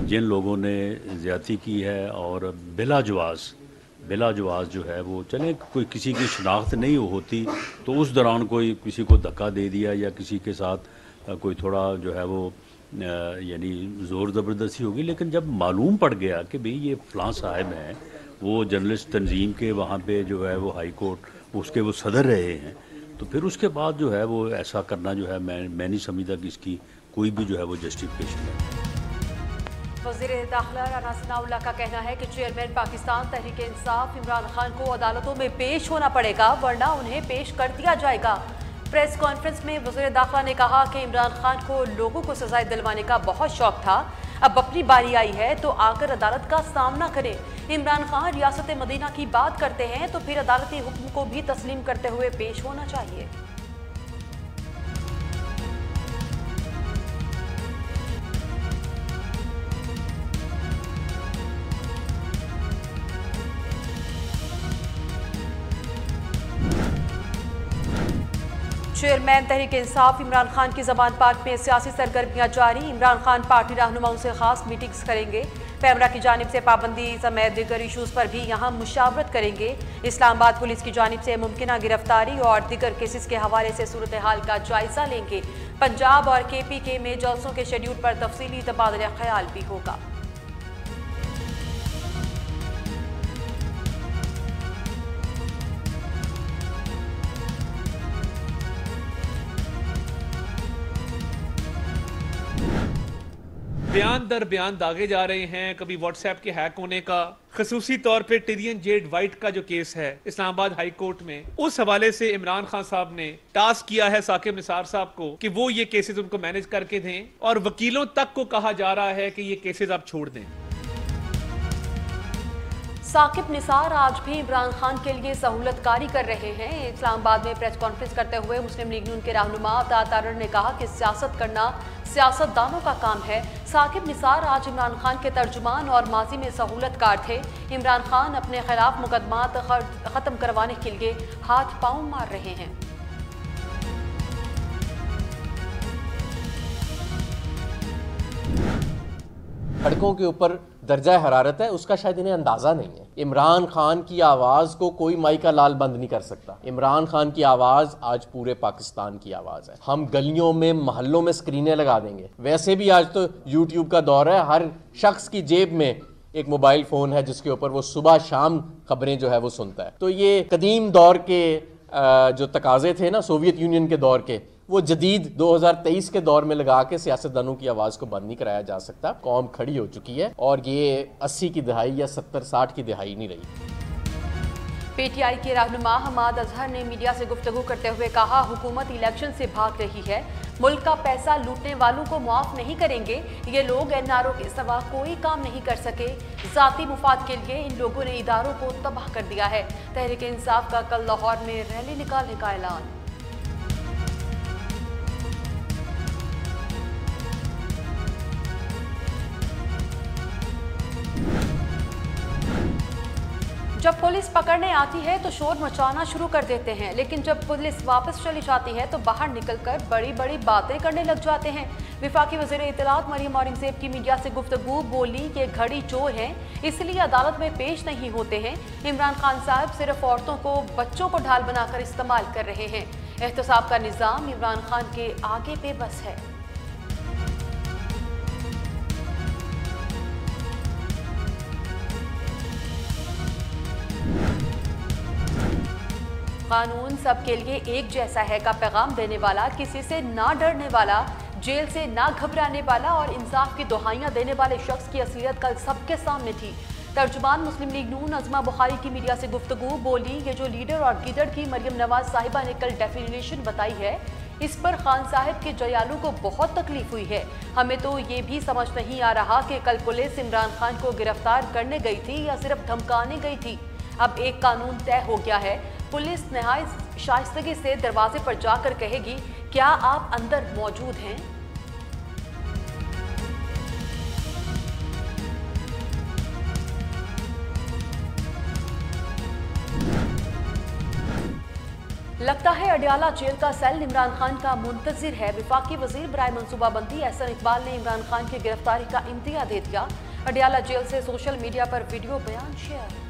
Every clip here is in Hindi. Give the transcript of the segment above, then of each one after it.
जिन लोगों ने ज़्यादती की है और बिला जवाज़ जो है वो चलें, कोई किसी की शनाख्त नहीं होती तो उस दौरान कोई किसी को धक्का दे दिया या किसी के साथ कोई थोड़ा जो है वो यानी ज़ोर ज़बरदस्ती होगी। लेकिन जब मालूम पड़ गया कि भाई ये फ़लाँ साहब हैं, वो जर्नलिस्ट तंजीम के वहाँ पे जो है वो हाई कोर्ट उसके वो सदर रहे हैं, तो फिर उसके बाद जो है वो ऐसा करना जो है मैं नहीं समझता कि इसकी कोई भी जो है वो जस्टिफिकेशन है। वज़ीर दाखिला राना सनाउल्लाह का कहना है कि चेयरमैन पाकिस्तान तहरीक इंसाफ इमरान खान को अदालतों में पेश होना पड़ेगा, वरना उन्हें पेश कर दिया जाएगा। प्रेस कॉन्फ्रेंस में वज़ीर दाखिला ने कहा कि इमरान खान को लोगों को सजाएं दिलवाने का बहुत शौक था, अब अपनी बारी आई है तो आकर अदालत का सामना करें। इमरान खान रियासत मदीना की बात करते हैं तो फिर अदालती हुक्म को भी तस्लीम करते हुए पेश होना चाहिए। चेयरमैन तहरीक इंसाफ इमरान खान की जबान पाक में सियासी सरगर्मियां जारी। इमरान खान पार्टी रहनुमाओं से खास मीटिंग्स करेंगे। पैमरा की जानिब से पाबंदी समेत दीगर इशूज़ पर भी यहाँ मुशावरत करेंगे। इस्लामाबाद पुलिस की जानिब से मुमकिन गिरफ्तारी और दीगर केसेस के हवाले से सूरत हाल का जायजा लेंगे। पंजाब और KPK में जलसों के शेड्यूल पर तफसीली तबादला ख्याल भी होगा। बयान दर बयान दागे जा रहे हैं। कभी व्हाट्सएप के हैक होने का, खसूसी तौर पे टिडियन जेड वाइट का जो केस है इस्लामाबाद हाई कोर्ट में, उस हवाले से इमरान खान साहब ने टास्क किया है साकिब निसार साहब को कि वो ये केसेस उनको मैनेज करके दें, और वकीलों तक को कहा जा रहा है कि ये केसेस आप छोड़ दें। साकिब निसार आज भी इमरान खान के लिए सहूलतकारी कर रहे हैं। इस्लामाबाद में प्रेस कॉन्फ्रेंस करते हुए मुस्लिम लीग नून के रहनुमा अता तारड़ ने कहा कि सियासत करना सियासतदानों का काम है। साकिब निसार आज इमरान खान के तर्जुमान और माजी में सहूलतकार थे। इमरान खान अपने खिलाफ मुकदमात खत्म करवाने के लिए हाथ पांव मार रहे हैं। सड़कों के ऊपर दर्जा हरारत है, उसका शायद इन्हें अंदाजा नहीं है। इमरान खान की आवाज को कोई माई का लाल बंद नहीं कर सकता। इमरान खान की आवाज आज पूरे पाकिस्तान की आवाज है। हम गलियों में मोहल्लों में स्क्रीनें लगा देंगे। वैसे भी आज तो यूट्यूब का दौर है, हर शख्स की जेब में एक मोबाइल फोन है जिसके ऊपर वो सुबह शाम खबरें जो है वो सुनता है। तो ये कदीम दौर के जो तकाजे थे ना सोवियत यूनियन के दौर के, वो जदीद 2023 के दौर में लगा के सियासतदानों की आवाज़ को बंद नहीं कराया जा सकता। कौम खड़ी हो चुकी है और ये 80 की दहाई या 70-60 की दहाई नहीं रही। PTI के रहनुमा हमाद अजहर ने मीडिया से गुफ्तगू करते हुए कहा, हुकूमत इलेक्शन से भाग रही है, मुल्क का पैसा लूटने वालों को माफ नहीं करेंगे। ये लोग NRO के सिवा कोई काम नहीं कर सके। ज़ाती मुफाद के लिए इन लोगों ने इदारों को तबाह कर दिया है। तहरीक इंसाफ का कल लाहौर में रैली निकालने का ऐलान। जब पुलिस पकड़ने आती है तो शोर मचाना शुरू कर देते हैं, लेकिन जब पुलिस वापस चली जाती है तो बाहर निकलकर बड़ी बड़ी बातें करने लग जाते हैं। विफाकी वज़ीर इत्तलात मरियम औरंगज़ेब की मीडिया से गुफ्तगू, बोली कि घड़ी चोर हैं इसलिए अदालत में पेश नहीं होते हैं। इमरान खान साहब सिर्फ औरतों को बच्चों को ढाल बनाकर इस्तेमाल कर रहे हैं। एहतसाब का निज़ाम इमरान खान के आगे बेबस है। कानून सबके लिए एक जैसा है का पैगाम देने वाला, किसी से ना डरने वाला, जेल से ना घबराने वाला और इंसाफ की दुहाइयां देने वाले शख्स की असलियत कल सबके सामने थी। तर्जुमान मुस्लिम लीग नून अज़मा बुखारी की मीडिया से गुफ्तगू, बोली ये जो लीडर और गिदड़ की मरियम नवाज साहिबा ने कल डेफिनेशन बताई है, इस पर खान साहब के जयालू को बहुत तकलीफ हुई है। हमें तो ये भी समझ नहीं आ रहा कि कल पुलिस इमरान खान को गिरफ्तार करने गई थी या सिर्फ धमकाने गई थी। अब एक कानून तय हो गया है, पुलिस नहायत शाइस्तगी से दरवाजे पर जाकर कहेगी, क्या आप अंदर मौजूद हैं? लगता है अडियाला जेल का सेल इमरान खान का मुंतजिर है। वफाकी वजीर बराए मनसूबाबंदी एहसन इकबाल ने इमरान खान की गिरफ्तारी का इंदिया दे दिया। अडियाला जेल से सोशल मीडिया पर वीडियो बयान share.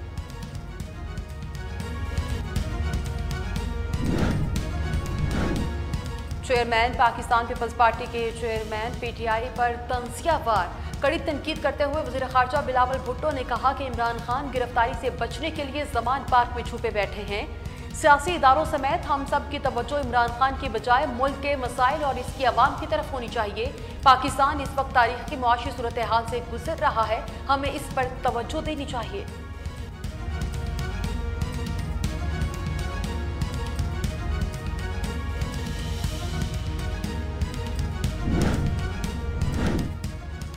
Chairman Pakistan Peoples Party के चेयरमैन पीटीआई पर तंजियावार कड़ी तनकीद करते हुए वज़ीर ख़ारजा बिलावल भुट्टो ने कहा कि इमरान खान गिरफ्तारी से बचने के लिए ज़मान पार्क में छुपे बैठे हैं। सियासी इदारों समेत हम सब की तवज्जो इमरान खान की बजाय मुल्क के मसाइल और इसकी आवाम की तरफ होनी चाहिए। पाकिस्तान इस वक्त तारीखी मुआशी सूरत हाल से गुजर रहा है, हमें इस पर तवज्जो देनी चाहिए।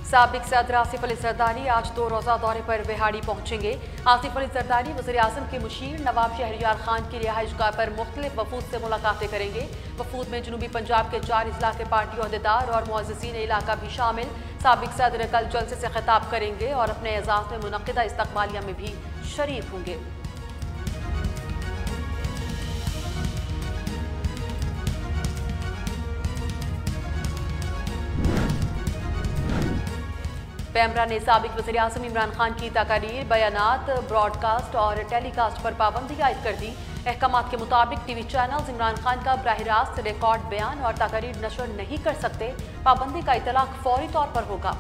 साबिक सदर आसिफ अली जरदारी आज 2 रोज़ा दौरे पर बिहाड़ी पहुंचेंगे। आसिफ अली जरदारी वज़ीर आज़म के मुशीर नवाब शहरियार खान की रिहाइशगाह पर मुख्तलिफ वफूद से मुलाकातें करेंगे। वफूद में जनूबी पंजाब के 4 अजला के पार्टी ओहदेदार और मुअज़्ज़िज़ीन इलाका भी शामिल। साबिक सदर कल जलसे से खिताब करेंगे और अपने एजाज़ में मुनक़िदा इस्तक़बालिया में भी शरीक होंगे। पैमरा ने साबिक वज़ीर आज़म इमरान खान की तकारीर, बयानात, ब्रॉडकास्ट और टेलीकास्ट पर पाबंदी आयद कर दी। अहकामात के मुताबिक टीवी चैनल्स इमरान खान का बराह रास्त रिकॉर्ड बयान और तकारीर नशर नहीं कर सकते। पाबंदी का इतलाक फौरी तौर पर होगा।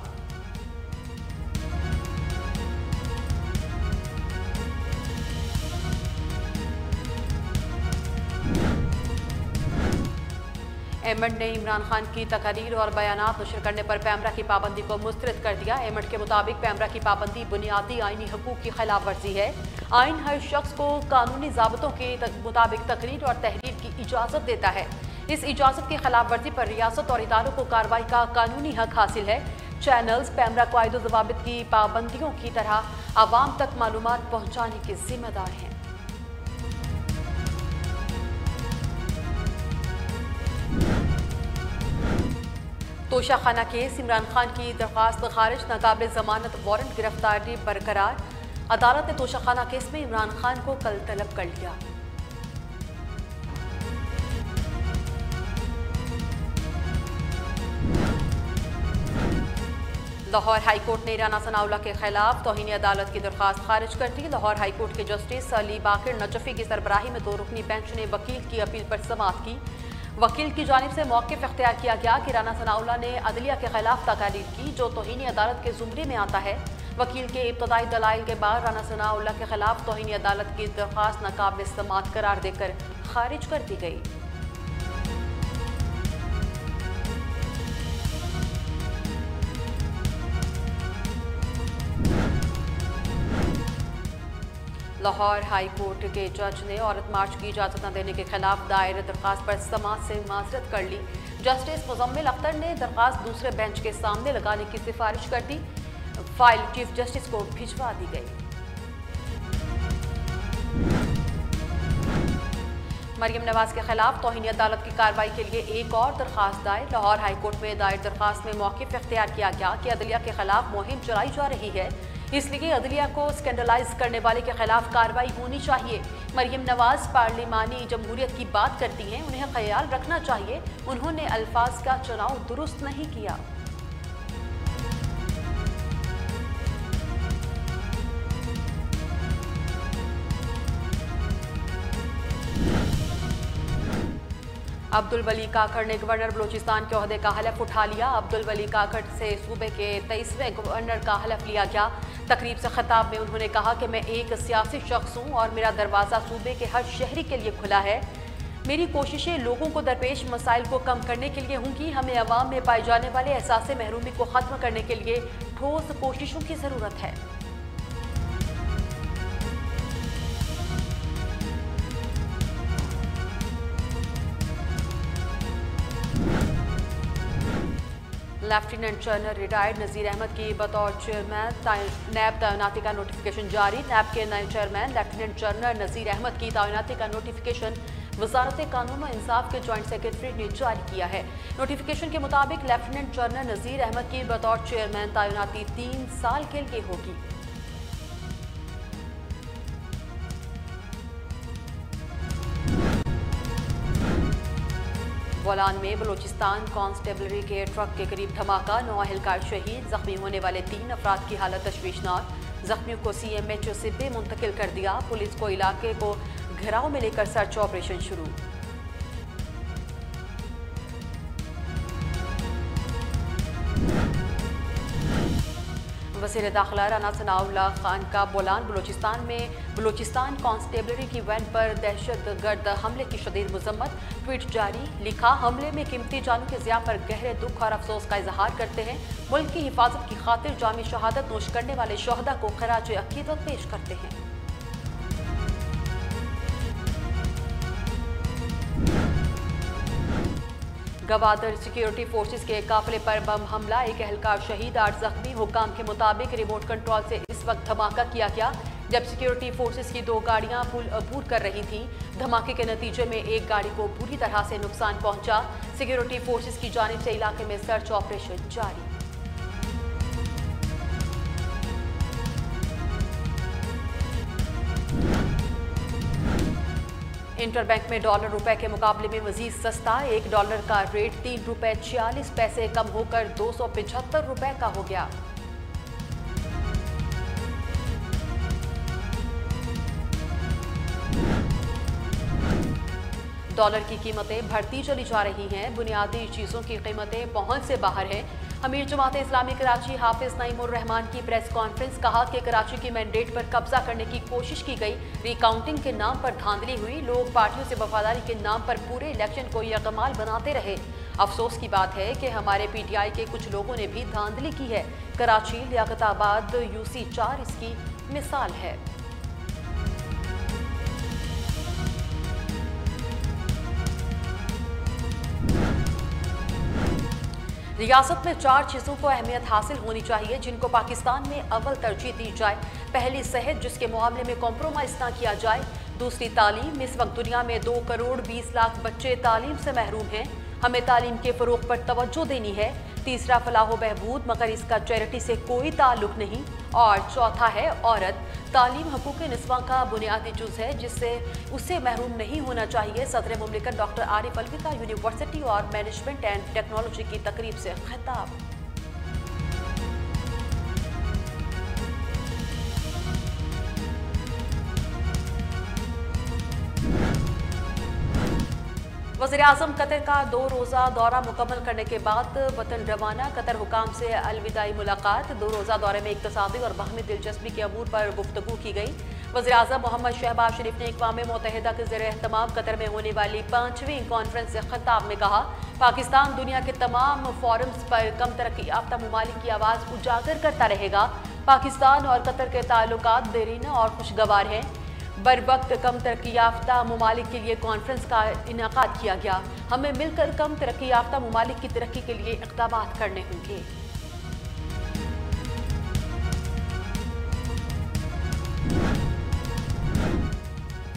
एमड ने इमरान खान की तकारीर और बयानात नशर करने पर पैमरा की पाबंदी को मुस्तरद कर दिया। एमड के मुताबिक पैमरा की पाबंदी बुनियादी आईनी हकूक की खिलाफ वर्जी है। आइन हर शख्स को कानूनी ज़ाबतों के मुताबिक तकरीर और तहरीर की इजाज़त देता है। इस इजाज़त की खिलाफ वर्जी पर रियासत और इदारों को कार्रवाई का कानूनी हक हासिल है। चैनल्स पैमरा कायदो ज़वाबित की पाबंदियों की तरह आवाम तक मालूमात पहुँचाने के जिम्मेदार हैं। तोशाखाना केस, इमरान खान की दरख्वास्त खारिज, नाकाबिल जमानत वारंट, गिरफ्तारी बरकरार। अदालत ने तोशाखाना केस में इमरान खान को कल तलब कर लिया। लाहौर हाईकोर्ट ने राना सनाउल्लाह के खिलाफ तौहीन अदालत की दरख्वास्त खारिज कर दी। लाहौर हाईकोर्ट के जस्टिस अली बाकिर नजफी की सरबराही में 2 रुकनी बेंच ने वकील की अपील पर समाअत की। वकील की जानिब से मौक़िफ़ इख्तियार किया गया कि राना सनाउल्लाह ने अदलिया के खिलाफ तकारीर की जो तौहीन अदालत के ज़ुमरे में आता है। वकील के इब्तदाई दलाइल के बाद राना सनाउल्लाह के खिलाफ तौहीन अदालत की दरख्वास्त नाकाबिल समाअत करार देकर खारिज कर दी गई। लाहौर हाई कोर्ट के जज ने औरत मार्च की इजाज़त न देने के खिलाफ दायर दरख्वास्त पर समाअत से माजरत कर ली। जस्टिस मुजम्मिल अख्तर ने दरख्वास्त दूसरे बेंच के सामने लगाने की सिफारिश कर दी। फाइल चीफ जस्टिस को भिजवा दी गई। मरियम नवाज के खिलाफ तौहीन अदालत की कार्रवाई के लिए एक और दरख्वास्त दायर। लाहौर हाई कोर्ट में दायर दरख्वास्त में मौक़िफ़ इख्तियार किया गया कि अदलिया के खिलाफ मुहिम चलाई जा रही है, इसलिए अदलिया को स्कैंडलाइज करने वाले के खिलाफ कार्रवाई होनी चाहिए। मरियम नवाज पार्लिमानी जमहूरियत की बात करती हैं, उन्हें ख्याल रखना चाहिए उन्होंने अल्फाज का चुनाव दुरुस्त नहीं किया। अब्दुल वली काकड़ ने गवर्नर बलूचिस्तान के ओहदे का हलफ उठा लिया। अब्दुल वली काकड़ से सूबे के 23वें गवर्नर का हलफ लिया गया। तकरीब से खिताब में उन्होंने कहा कि मैं एक सियासी शख्स हूँ और मेरा दरवाज़ा सूबे के हर शहरी के लिए खुला है। मेरी कोशिशें लोगों को दरपेश मसाइल को कम करने के लिए होंगी। हमें अवाम में पाए जाने वाले एहसास महरूमी को ख़त्म करने के लिए ठोस कोशिशों की ज़रूरत है। लेफ्टिनेंट जनरल रिटायर्ड नज़ीर अहमद की बतौर चेयरमैन नैब तैनाती का नोटिफिकेशन जारी। नैब के नए चेयरमैन लेफ्टिनेंट जनरल नज़ीर अहमद की तैनाती का नोटिफिकेशन वजारत कानून व इंसाफ के जॉइंट सेक्रेटरी ने जारी किया है। नोटिफिकेशन के मुताबिक लेफ्टिनेंट जनरल नज़ीर अहमद की बतौर चेयरमैन तैनाती 3 साल के लिए होगी। बोलान में बलूचिस्तान कांस्टेबलरी के ट्रक के करीब धमाका, 9 एहलकार शहीद, जख्मी होने वाले 3 अफराद की हालत तशवीशनाक। जख्मियों को CMH सिब्बे मुंतकिल कर दिया। पुलिस को इलाके को घेराव में लेकर सर्च ऑपरेशन शुरू। वज़ीर दाखिला राना सनाउल्लाह खान का बोलान, बलूचिस्तान कांस्टेबलरी की वैन पर दहशतगर्द हमले की शदीद मजम्मत। ट्वीट जारी, लिखा, हमले में कीमती जानों के ज़िया पर गहरे दुख और अफसोस का इजहार करते हैं। मुल्क की हिफाजत की खातिर जामी शहादत नोश करने वाले शहदा को खराज अकीदत पेश करते हैं। गवादर सिक्योरिटी फोर्सेस के काफिले पर बम हमला, 1 एहलकार शहीद, 8 जख्मी। हुकाम के मुताबिक रिमोट कंट्रोल से इस वक्त धमाका किया गया जब सिक्योरिटी फोर्सेस की 2 गाड़ियां पुल अबूर कर रही थीं। धमाके के नतीजे में एक गाड़ी को बुरी तरह से नुकसान पहुंचा। सिक्योरिटी फोर्सेस की जानिब से इलाके में सर्च ऑपरेशन जारी। इंटरबैंक में डॉलर रुपए के मुकाबले में मजीद सस्ता, $1 का रेट ₹3.46 कम होकर 275 रुपए का हो गया। डॉलर की कीमतें बढ़ती चली जा रही हैं। बुनियादी चीज़ों की कीमतें पहुंच से बाहर हैं। अमीर जमात इस्लामी कराची हाफिज नईमुर रहमान की प्रेस कॉन्फ्रेंस, कहा कि कराची की मैंडेट पर कब्जा करने की कोशिश की गई, रिकाउंटिंग के नाम पर धांधली हुई, लोग पार्टियों से वफादारी के नाम पर पूरे इलेक्शन को यकमाल बनाते रहे। अफसोस की बात है कि हमारे PTI के कुछ लोगों ने भी धांधली की है। कराची, लियाकताबाद, UC4 इसकी मिसाल है। रियासत में 4 चीज़ों को अहमियत हासिल होनी चाहिए जिनको पाकिस्तान में अव्वल तरजीह दी जाए। पहली, सेहत, जिसके मामले में कॉम्प्रोमाइज़ ना किया जाए। दूसरी, तालीम। इस वक्त दुनिया में 2 करोड़ 20 लाख बच्चे तालीम से महरूम हैं। हमें तालीम के फ़रोग़ पर तवज्जो देनी है। तीसरा, फलाह बहबूद, मगर इसका चैरिटी से कोई ताल्लुक नहीं। और चौथा है औरत। तालीम हकूक़ निस्वां का बुनियादी जुज़ है जिससे उससे महरूम नहीं होना चाहिए। सदर मुमलिकत डॉक्टर आरिफ अलवी का यूनिवर्सिटी और मैनेजमेंट एंड टेक्नोलॉजी की तकरीब से खिताब। वज़ीर-ए-आज़म कतर का 2 रोज़ा दौरा मुकम्मल करने के बाद वतन रवाना। कतर हुकाम से अलविदाई मुलाकात। 2 रोज़ा दौरे में इक़्तिसादी और बाहमी दिलचस्पी के अमूर पर गुफ्तगू की गई। वज़ीर-ए-आज़म मोहम्मद शहबाज शरीफ ने अक़वाम मुत्तहिदा के ज़ेर-ए-एहतमाम कतर में होने वाली 5वीं कॉन्फ्रेंस से खिताब में कहा, पाकिस्तान दुनिया के तमाम फोरम्स पर कम तरक्की याफ्ता ममालिक की आवाज़ उजागर करता रहेगा। पाकिस्तान और कतर के ताल्लुकात देरीना और खुशगवार हैं। बर वक्त कम तरक्की याफ्ता ममालिक के लिए कॉन्फ्रेंस का इनेकाद किया गया। हमें मिलकर कम तरक्की याफ्ता ममालिक की तरक्की के लिए इक़दामात करने होंगे।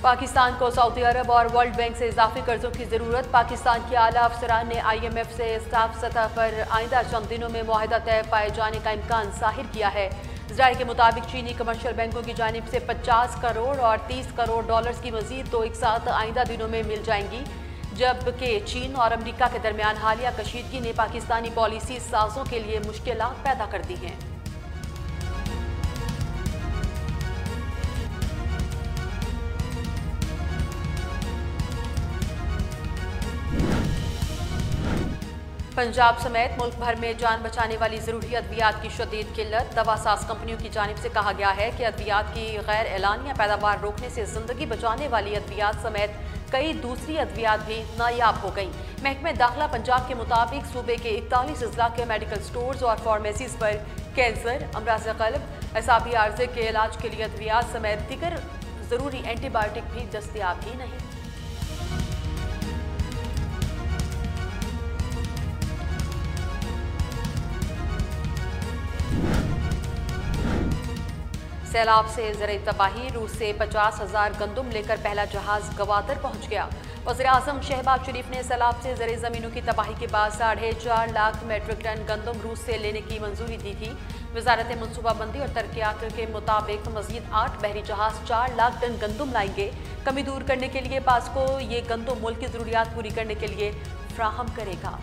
पाकिस्तान को सऊदी अरब और वर्ल्ड बैंक से इजाफी कर्जों की ज़रूरत। पाकिस्तान के आला अफसरान ने IMF से साफ सतह पर आइंदा चंद दिनों में मुआहदा तय पाए जाने का इम्कान ज़ाहिर किया है। ज़राए के मुताबिक चीनी कमर्शियल बैंकों की जानिब से 50 करोड़ और 30 करोड़ डॉलर्स की मजीद तो एक साथ आइंदा दिनों में मिल जाएंगी, जबकि चीन और अमरीका के दरमियान हालिया कशीदगी ने पाकिस्तानी पॉलिसी साजों के लिए मुश्किलात पैदा कर दी हैं। पंजाब समेत मुल्क भर में जान बचाने वाली ज़रूरी अद्वियात की शदीद किल्लत। दवासाज कंपनियों की जानिब से कहा गया है कि अद्वियात की गैर एलानिया पैदावार रोकने से ज़िंदगी बचाने वाली अद्वियात समेत कई दूसरी अद्वियात भी नायाब हो गई। महकमे दाखिला पंजाब के मुताबिक सूबे के 41 अजला के मेडिकल स्टोर्स और फार्मेसीज पर कैंसर, अमराज क़ल्ब, असाबी आर्जे के इलाज के लिए अद्वियात समेत दीगर ज़रूरी एंटीबायोटिक भी दस्तयाब ही नहीं। सैलाब से ज़राई तबाही। रूस से 50,000 गंदुम लेकर पहला जहाज गवादर पहुंच गया। वज़ीर-ए-आज़म शहबाज शरीफ ने सैलाब से ज़राई ज़मीनों की तबाही के बाद 4.5 लाख मेट्रिक टन गंदुम रूस से लेने की मंजूरी दी थी। वज़ारत मनसूबाबंदी और तरक्यात के मुताबिक मज़ीद 8 बहरी जहाज 4 लाख टन गंदुम लाएंगे। कमी दूर करने के लिए पास्को ये गंदुम मुल्क की ज़रूरियात पूरी करने के लिए फ्राहम करेगा।